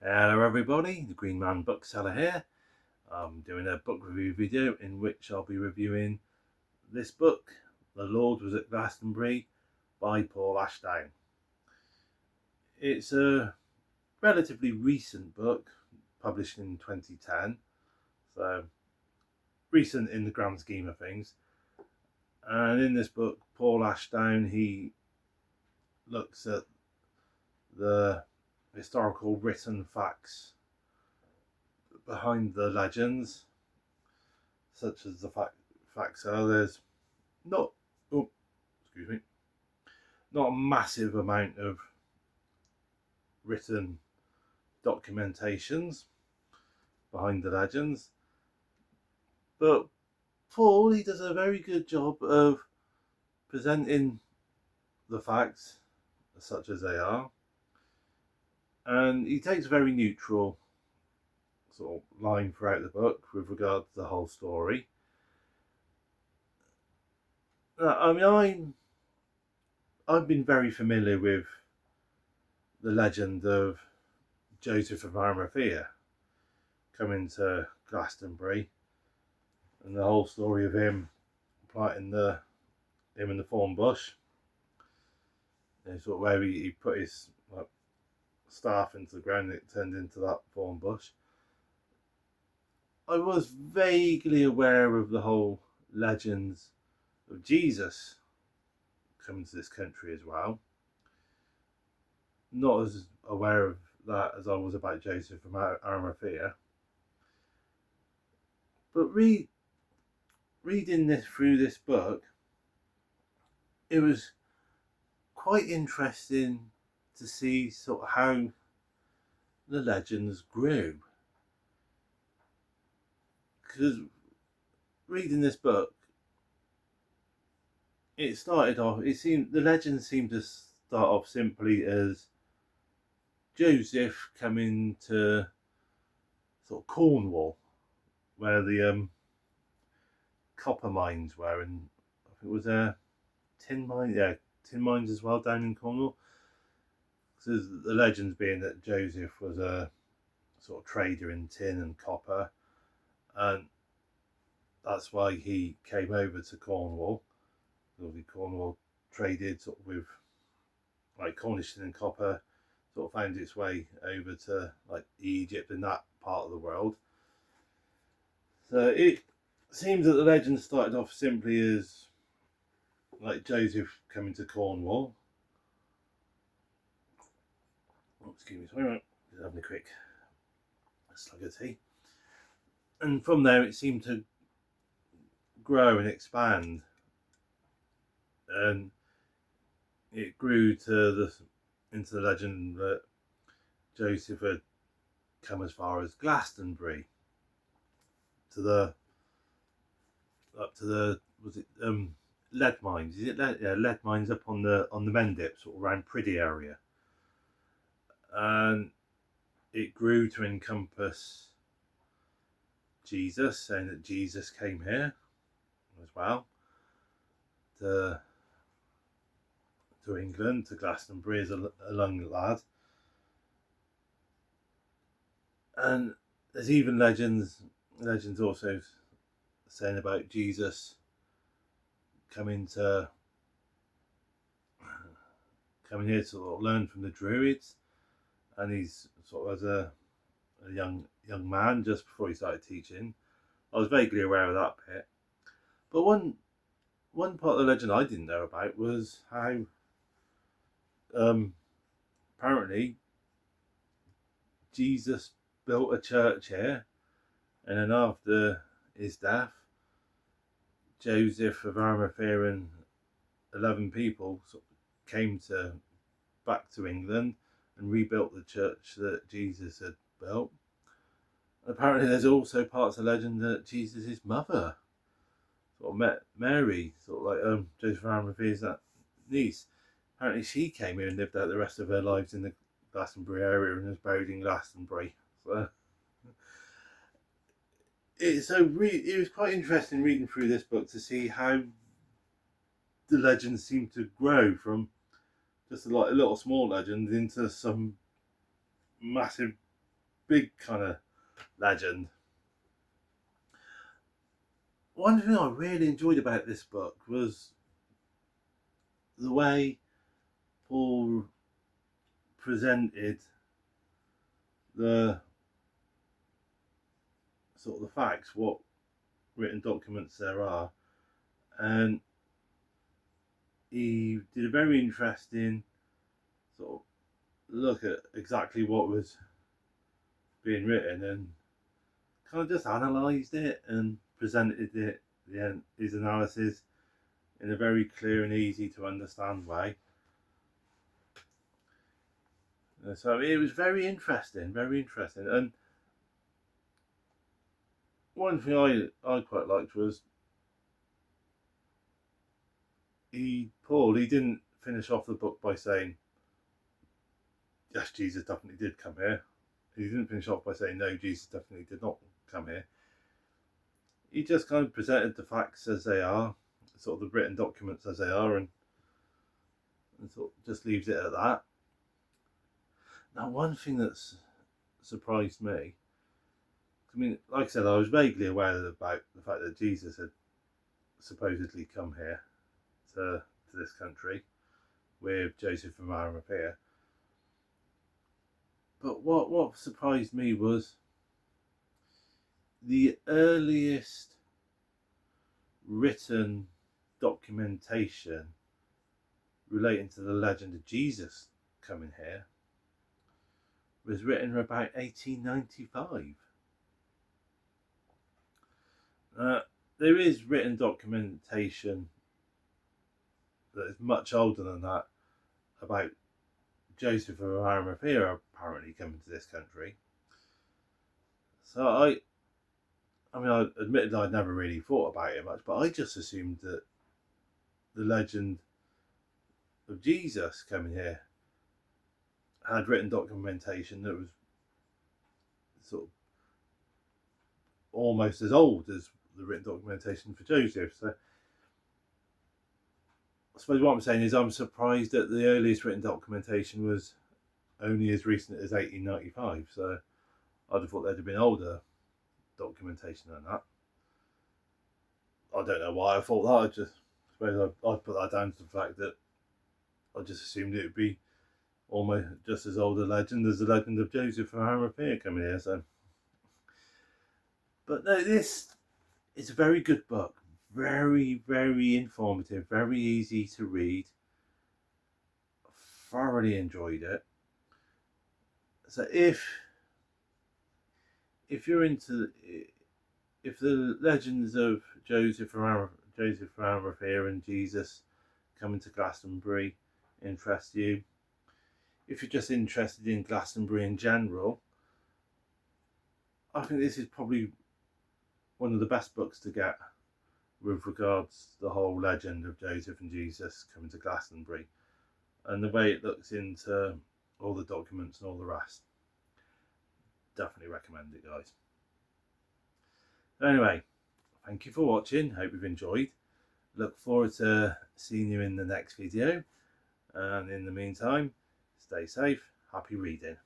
Hello everybody, the Green Man Bookseller here. I'm doing a book review video in which I'll be reviewing this book, The Lord Was at Glastonbury by Paul Ashdown. It's a relatively recent book, published in 2010, so recent in the grand scheme of things. And in this book, Paul Ashdown, he looks at the historical written facts behind the legends, such as the facts are there's not not a massive amount of written documentations behind the legends, but Paul, he does a very good job of presenting the facts such as they are, and he takes a very neutral sort of line throughout the book with regard to the whole story. I've been very familiar with the legend of Joseph of Arimathea coming to Glastonbury, and the whole story of him planting him in the thorn bush, sort of where he put his staff into the ground and it turned into that thorn bush. I was vaguely aware of the whole legends of Jesus coming to this country as well. Not as aware of that as I was about Joseph from Arimathea. But reading this through this book, it was quite interesting to see sort of how the legends grew. Because reading this book, it started off, the legends seemed to start off simply as Joseph coming to sort of Cornwall, where the copper mines were, and I think it was a tin mines as well down in Cornwall. So the legends being that Joseph was a sort of trader in tin and copper, and that's why he came over to Cornwall. Obviously Cornwall traded sort of with like Cornish tin and copper, sort of found its way over to like Egypt and that part of the world. So it seems that the legend started off simply as like Joseph coming to Cornwall. Oh, excuse me, sorry, just having a quick slug of tea. And from there it seemed to grow and expand, and it grew into the legend that Joseph had come as far as Glastonbury, up to the lead mines. Is it lead mines up on the Mendip, sort of around Priddy area, and it grew to encompass Jesus, saying that Jesus came here as well to England, to Glastonbury as a young lad. And there's even legends also saying about Jesus coming here to sort of learn from the Druids, and he's sort of as a young man just before he started teaching. I was vaguely aware of that bit, but one part of the legend I didn't know about was how apparently Jesus built a church here, and then after his death, Joseph of Arimathea and 11 people sort of came back to England and rebuilt the church that Jesus had built. Apparently there's also parts of legend that Jesus' mother sort of met Mary, sort of like Joseph of Arimathea's niece. Apparently she came here and lived out the rest of her lives in the Glastonbury area and was buried in Glastonbury. So it was quite interesting reading through this book to see how the legends seem to grow from just like a little small legend into some massive big kind of legend. One thing I really enjoyed about this book was the way Paul presented the sort of the facts, what written documents there are, and he did a very interesting sort of look at exactly what was being written and kind of just analysed it and presented it, his analysis, in a very clear and easy to understand way. So it was very interesting, and one thing I quite liked was Paul didn't finish off the book by saying, yes, Jesus definitely did come here. He didn't finish off by saying, no, Jesus definitely did not come here. He just kind of presented the facts as they are, sort of the written documents as they are, and sort of just leaves it at that. Now, one thing that's surprised me, I mean, like I said, I was vaguely aware about the fact that Jesus had supposedly come here to this country with Joseph and Arimathea. But what surprised me was the earliest written documentation relating to the legend of Jesus coming here was written about 1895. There is written documentation that is much older than that about Joseph of Arimathea apparently coming to this country. So I admitted I'd never really thought about it much, but I just assumed that the legend of Jesus coming here had written documentation that was sort of almost as old as the written documentation for Joseph. So I suppose what I'm saying is I'm surprised that the earliest written documentation was only as recent as 1895. So I'd have thought there'd have been older documentation than that. I don't know why I thought that. I just suppose I'd put that down to the fact that I just assumed it would be almost just as old a legend as the legend of Joseph and Arimathea coming here. So, but no, this is a very good book. Very, very informative. Very easy to read. Thoroughly enjoyed it. So if you're into, if the legends of Joseph and Arimathea and Jesus coming to Glastonbury interest you, if you're just interested in Glastonbury in general, I think this is probably one of the best books to get with regards to the whole legend of Joseph and Jesus coming to Glastonbury, and the way it looks into all the documents and all the rest. Definitely recommend it, guys. Anyway, thank you for watching. Hope you've enjoyed. Look forward to seeing you in the next video, and in the meantime, stay safe, happy reading.